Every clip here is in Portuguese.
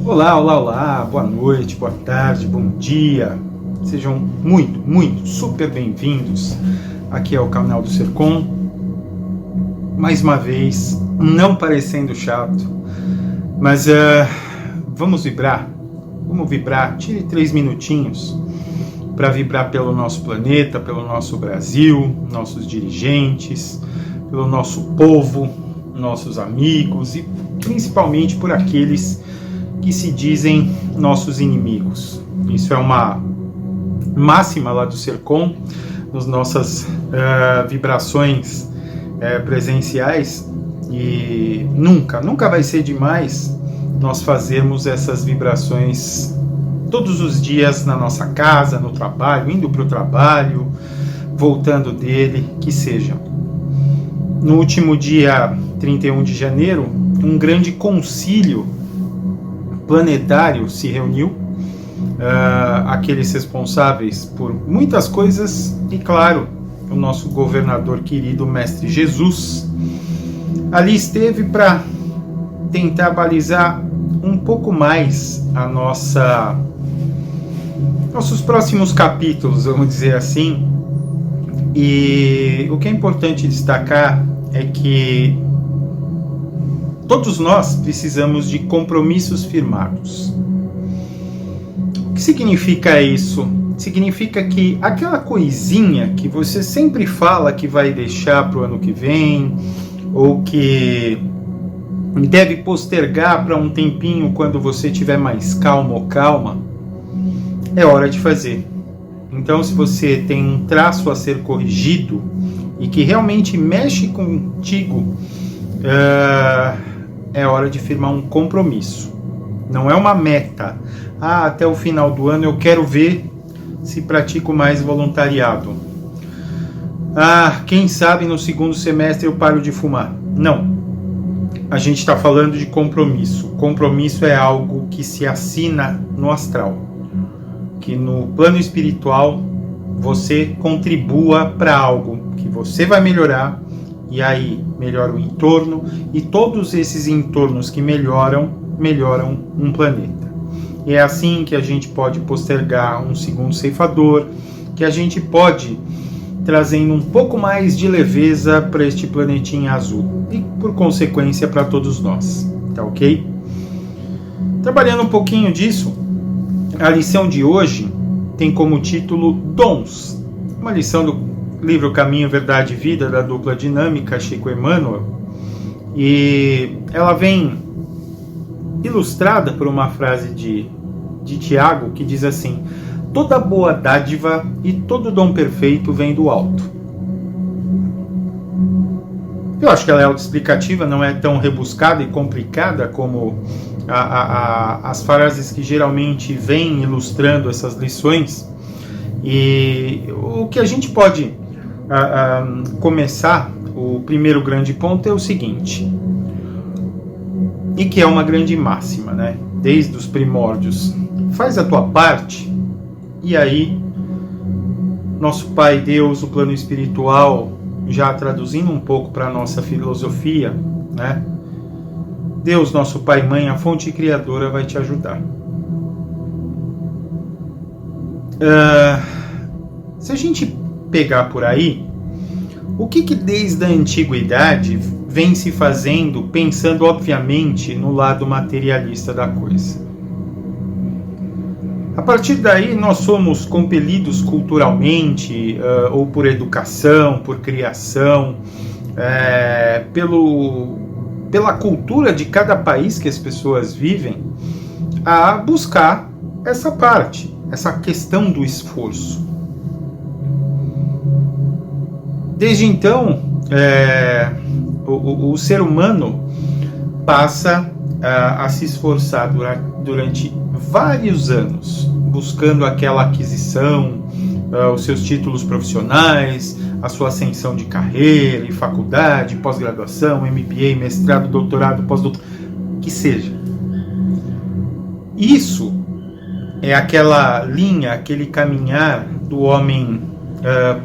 Olá, olá, olá, boa noite, boa tarde, bom dia. Sejam muito, super bem-vindos aqui ao canal do Sercom. Mais uma vez, não parecendo chato, mas vamos vibrar, tire 3 minutinhos para vibrar pelo nosso planeta, pelo nosso Brasil, nossos dirigentes, pelo nosso povo, nossos amigos e principalmente por aqueles que se dizem nossos inimigos. Isso é uma máxima lá do Sercom, nas nossas vibrações presenciais, e nunca vai ser demais nós fazermos essas vibrações todos os dias na nossa casa, no trabalho, indo para o trabalho, voltando dele, que seja. No último dia 31 de janeiro, um grande concílio planetário se reuniu, aqueles responsáveis por muitas coisas e, claro, o nosso governador querido, Mestre Jesus, ali esteve para tentar balizar um pouco mais nossos próximos capítulos, vamos dizer assim. E o que é importante destacar é que todos nós precisamos de compromissos firmados. O que significa isso? Significa que aquela coisinha que você sempre fala que vai deixar para o ano que vem, ou que deve postergar para um tempinho quando você estiver mais calmo ou calma, é hora de fazer. Então, se você tem um traço a ser corrigido e que realmente mexe contigo, é hora de firmar um compromisso. Não é uma meta. Até o final do ano eu quero ver se pratico mais voluntariado. Quem sabe no segundo semestre eu paro de fumar. Não. A gente está falando de compromisso. Compromisso é algo que se assina no astral. Que no plano espiritual você contribua para algo que você vai melhorar, e aí melhora o entorno, e todos esses entornos que melhoram um planeta. E é assim que a gente pode postergar um segundo ceifador, que a gente pode trazendo um pouco mais de leveza para este planetinha azul, e por consequência para todos nós, tá ok? Trabalhando um pouquinho disso, a lição de hoje tem como título Dons, uma lição do livro Caminho, Verdade e Vida, da dupla dinâmica Chico Emmanuel, e ela vem ilustrada por uma frase de Tiago, que diz assim: toda boa dádiva e todo dom perfeito vem do alto. Eu acho que ela é autoexplicativa, não é tão rebuscada e complicada como as frases que geralmente vêm ilustrando essas lições. E o que a gente pode começar, o primeiro grande ponto é o seguinte, e que é uma grande máxima, né? Desde os primórdios: faz a tua parte, e aí nosso Pai Deus, o plano espiritual, já traduzindo um pouco para a nossa filosofia, né? Deus, nosso Pai e Mãe, a fonte criadora, vai te ajudar. Se a gente pegar por aí, o que desde a antiguidade vem se fazendo, pensando obviamente no lado materialista da coisa? A partir daí nós somos compelidos culturalmente, ou por educação, por criação, pela cultura de cada país que as pessoas vivem, a buscar essa parte, essa questão do esforço. Desde então, o ser humano passa a se esforçar durante vários anos, buscando aquela aquisição, os seus títulos profissionais, a sua ascensão de carreira, em faculdade, pós-graduação, MBA, mestrado, doutorado, pós-doutorado, que seja. Isso é aquela linha, aquele caminhar do homem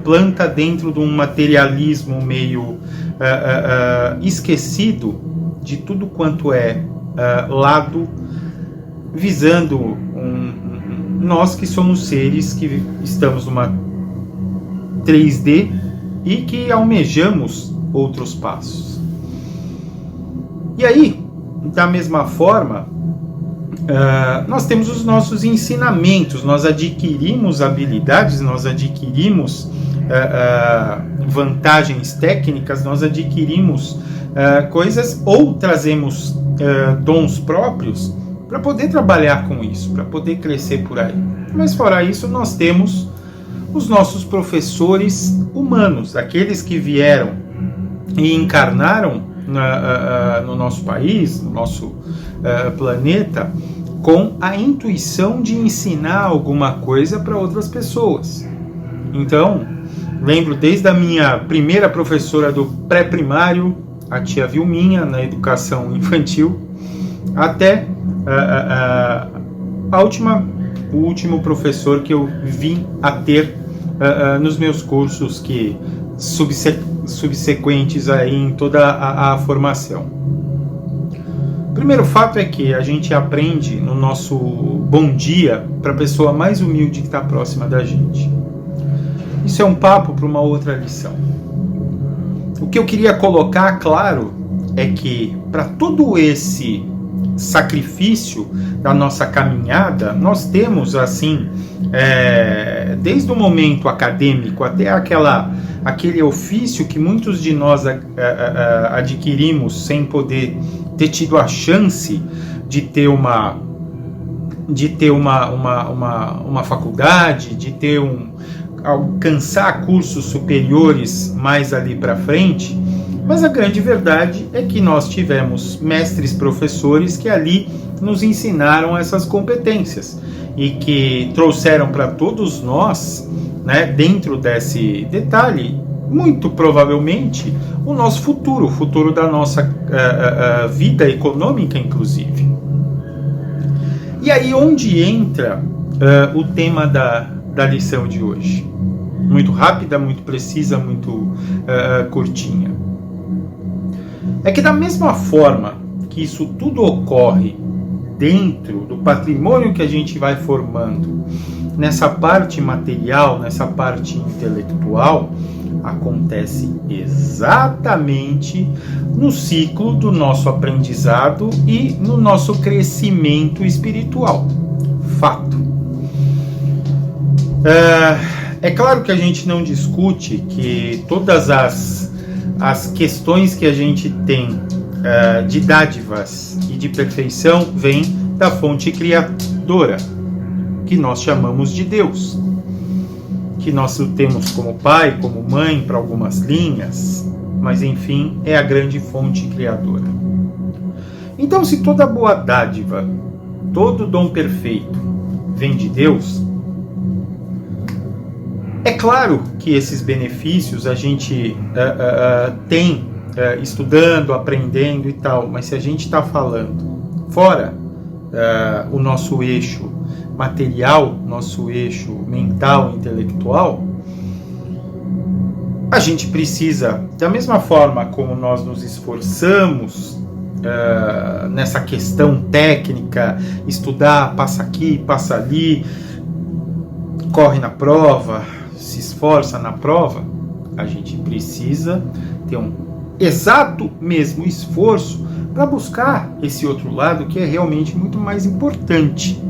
planta dentro de um materialismo meio esquecido de tudo quanto é lado visando nós que somos seres que estamos numa 3D e que almejamos outros passos. E aí, da mesma forma, nós temos os nossos ensinamentos, nós adquirimos habilidades, nós adquirimos vantagens técnicas, nós adquirimos coisas ou trazemos dons próprios para poder trabalhar com isso, para poder crescer por aí. Mas fora isso, nós temos os nossos professores humanos, aqueles que vieram e encarnaram no nosso país, no nosso planeta, com a intuição de ensinar alguma coisa para outras pessoas. Então, lembro desde a minha primeira professora do pré-primário, a tia Vilminha, na educação infantil, até o último professor que eu vim a ter nos meus cursos que subsequentes aí em toda a formação. O primeiro fato é que a gente aprende no nosso bom dia para a pessoa mais humilde que está próxima da gente. Isso é um papo para uma outra lição. O que eu queria colocar claro é que para todo esse sacrifício da nossa caminhada, nós temos assim, desde o momento acadêmico até aquele ofício que muitos de nós adquirimos sem poder ter tido a chance de ter uma faculdade, de ter alcançar cursos superiores mais ali para frente. Mas a grande verdade é que nós tivemos mestres professores que ali nos ensinaram essas competências e que trouxeram para todos nós, né, dentro desse detalhe, muito provavelmente, o nosso futuro, o futuro da nossa vida econômica, inclusive. E aí onde entra o tema da lição de hoje? Muito rápida, muito precisa, muito curtinha. É que da mesma forma que isso tudo ocorre dentro do patrimônio que a gente vai formando, nessa parte material, nessa parte intelectual, acontece exatamente no ciclo do nosso aprendizado e no nosso crescimento espiritual. Fato. É claro que a gente não discute que todas as questões que a gente tem de dádivas e de perfeição vêm da fonte criadora, que nós chamamos de Deus, que nós temos como pai, como mãe para algumas linhas, mas enfim, é a grande fonte criadora. Então, se toda boa dádiva, todo dom perfeito vem de Deus, é claro que esses benefícios a gente tem estudando, aprendendo e tal, mas se a gente está falando fora o nosso eixo material, nosso eixo mental, intelectual, a gente precisa, da mesma forma como nós nos esforçamos nessa questão técnica, estudar, passa aqui, passa ali, corre na prova, se esforça na prova, a gente precisa ter um exato mesmo esforço para buscar esse outro lado que é realmente muito mais importante.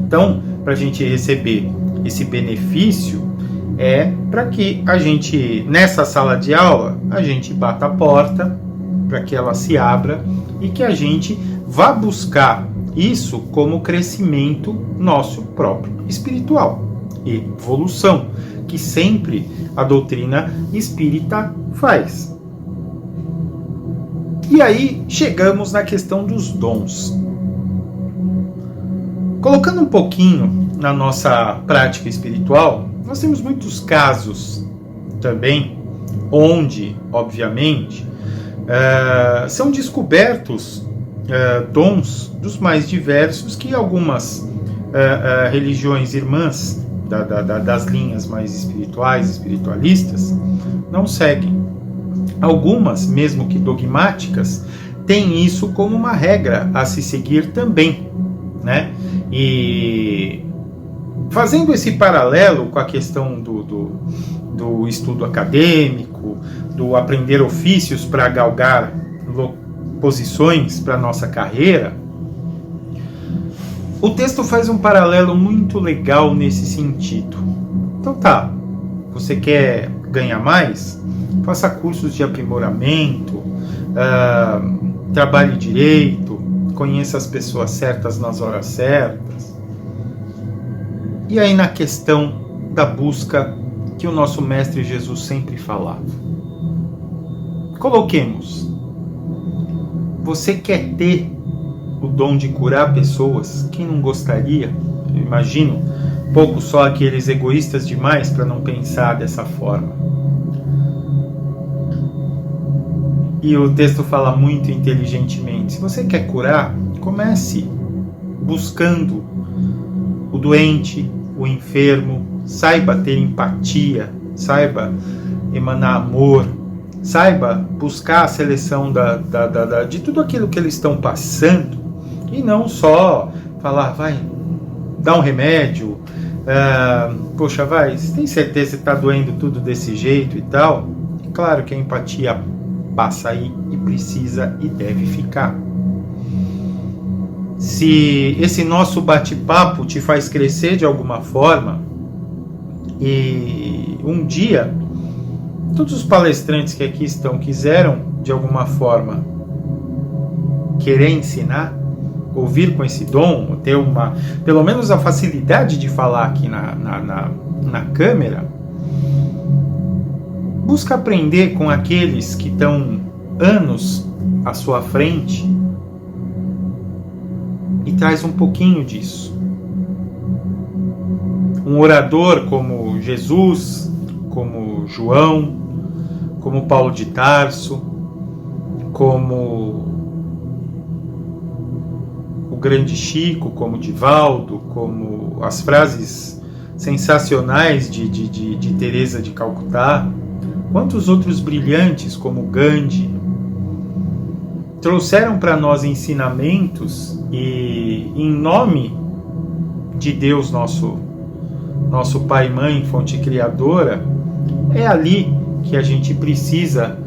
Então, para a gente receber esse benefício, é para que a gente, nessa sala de aula, a gente bata a porta para que ela se abra e que a gente vá buscar isso como crescimento nosso próprio espiritual, evolução, que sempre a doutrina espírita faz. E aí chegamos na questão dos dons. Colocando um pouquinho na nossa prática espiritual, nós temos muitos casos também, onde, obviamente, são descobertos dons dos mais diversos que algumas religiões irmãs das linhas mais espirituais, espiritualistas, não seguem. Algumas, mesmo que dogmáticas, têm isso como uma regra a se seguir também. né? E fazendo esse paralelo com a questão do estudo acadêmico, do aprender ofícios para galgar posições para a nossa carreira, o texto faz um paralelo muito legal nesse sentido. Então tá, você quer ganhar mais? Faça cursos de aprimoramento, trabalhe direito, conheça as pessoas certas nas horas certas. E aí na questão da busca que o nosso Mestre Jesus sempre falava. Coloquemos, você quer ter o dom de curar pessoas? Quem não gostaria? Eu imagino, pouco só aqueles egoístas demais para não pensar dessa forma. E o texto fala muito inteligentemente. Se você quer curar, comece buscando o doente, o enfermo, saiba ter empatia, saiba emanar amor, saiba buscar a seleção de tudo aquilo que eles estão passando, e não só falar, vai, dá um remédio, poxa, vai, você tem certeza que está doendo tudo desse jeito e tal? E claro que a empatia passa aí e precisa e deve ficar. Se esse nosso bate-papo te faz crescer de alguma forma, e um dia todos os palestrantes que aqui estão quiseram de alguma forma querer ensinar, ouvir com esse dom, ter pelo menos a facilidade de falar aqui na câmera, busca aprender com aqueles que estão anos à sua frente e traz um pouquinho disso. Um orador como Jesus, como João, como Paulo de Tarso, como o grande Chico, como Divaldo, como as frases sensacionais de Teresa de Calcutá, quantos outros brilhantes como Gandhi trouxeram para nós ensinamentos, e em nome de Deus, nosso Pai e Mãe, fonte criadora, é ali que a gente precisa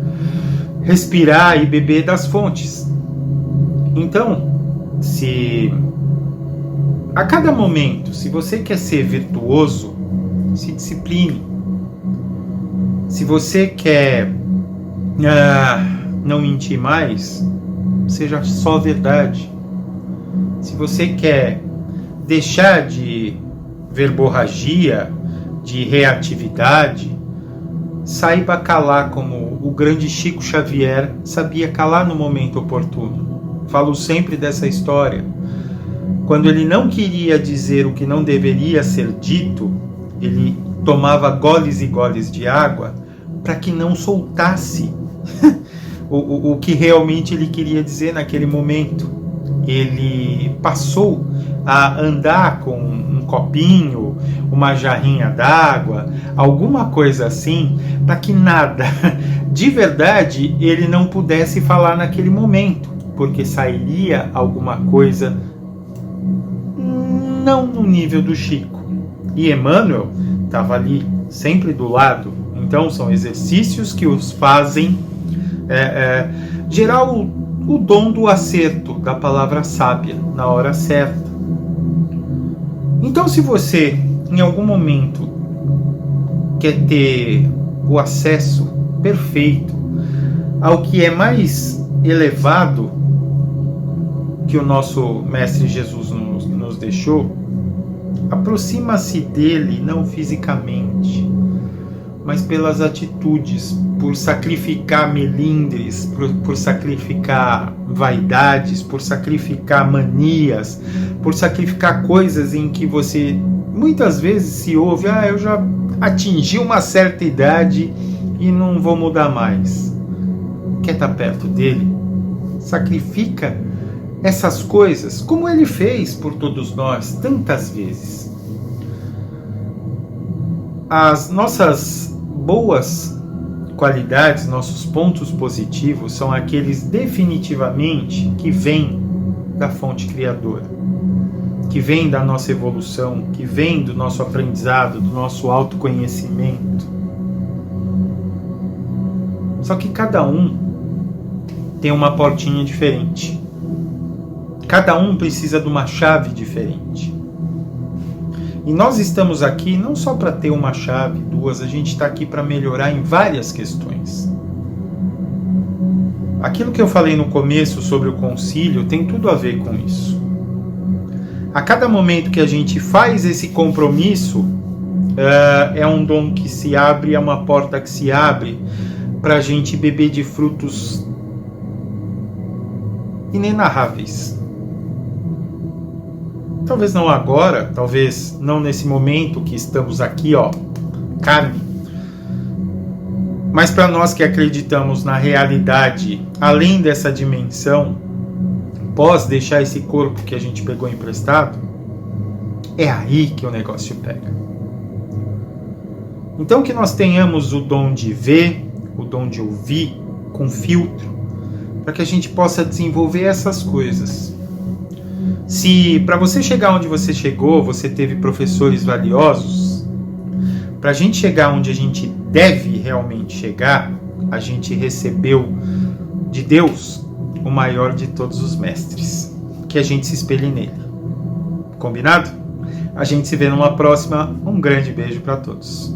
respirar e beber das fontes. Então, se a cada momento, se você quer ser virtuoso, se discipline. Se você quer não mentir mais, seja só verdade. Se você quer deixar de verborragia, de reatividade, saiba calar como o grande Chico Xavier sabia calar no momento oportuno. Falo sempre dessa história. Quando ele não queria dizer o que não deveria ser dito, ele tomava goles e goles de água para que não soltasse o que realmente ele queria dizer naquele momento. Ele passou a andar com um copinho, uma jarrinha d'água, alguma coisa assim, para que nada, de verdade, ele não pudesse falar naquele momento, porque sairia alguma coisa não no nível do Chico. E Emmanuel estava ali, sempre do lado. Então são exercícios que os fazem gerar o dom do acerto, da palavra sábia, na hora certa. Então, se você, em algum momento, quer ter o acesso perfeito ao que é mais elevado que o nosso Mestre Jesus nos deixou, aproxima-se dele não fisicamente, mas pelas atitudes, por sacrificar melindres, por sacrificar vaidades, por sacrificar manias, por sacrificar coisas em que você muitas vezes se ouve, eu já atingi uma certa idade e não vou mudar mais. Quer estar perto dele? Sacrifica essas coisas, como ele fez por todos nós tantas vezes. As nossas boas qualidades, nossos pontos positivos são aqueles definitivamente que vêm da fonte criadora. que vem da nossa evolução, que vem do nosso aprendizado, do nosso autoconhecimento. Só que cada um tem uma portinha diferente. Cada um precisa de uma chave diferente. E nós estamos aqui não só para ter uma chave, duas, a gente está aqui para melhorar em várias questões. Aquilo que eu falei no começo sobre o concílio tem tudo a ver com isso. A cada momento que a gente faz esse compromisso, é um dom que se abre, é uma porta que se abre para a gente beber de frutos inenarráveis. Talvez não agora, talvez não nesse momento que estamos aqui, carne. Mas para nós que acreditamos na realidade, além dessa dimensão, pós deixar esse corpo que a gente pegou emprestado, é aí que o negócio pega. Então que nós tenhamos o dom de ver, o dom de ouvir, com filtro, para que a gente possa desenvolver essas coisas. Se para você chegar onde você chegou, você teve professores valiosos, para a gente chegar onde a gente deve realmente chegar, a gente recebeu de Deus o maior de todos os mestres, que a gente se espelhe nele. Combinado? A gente se vê numa próxima. Um grande beijo para todos.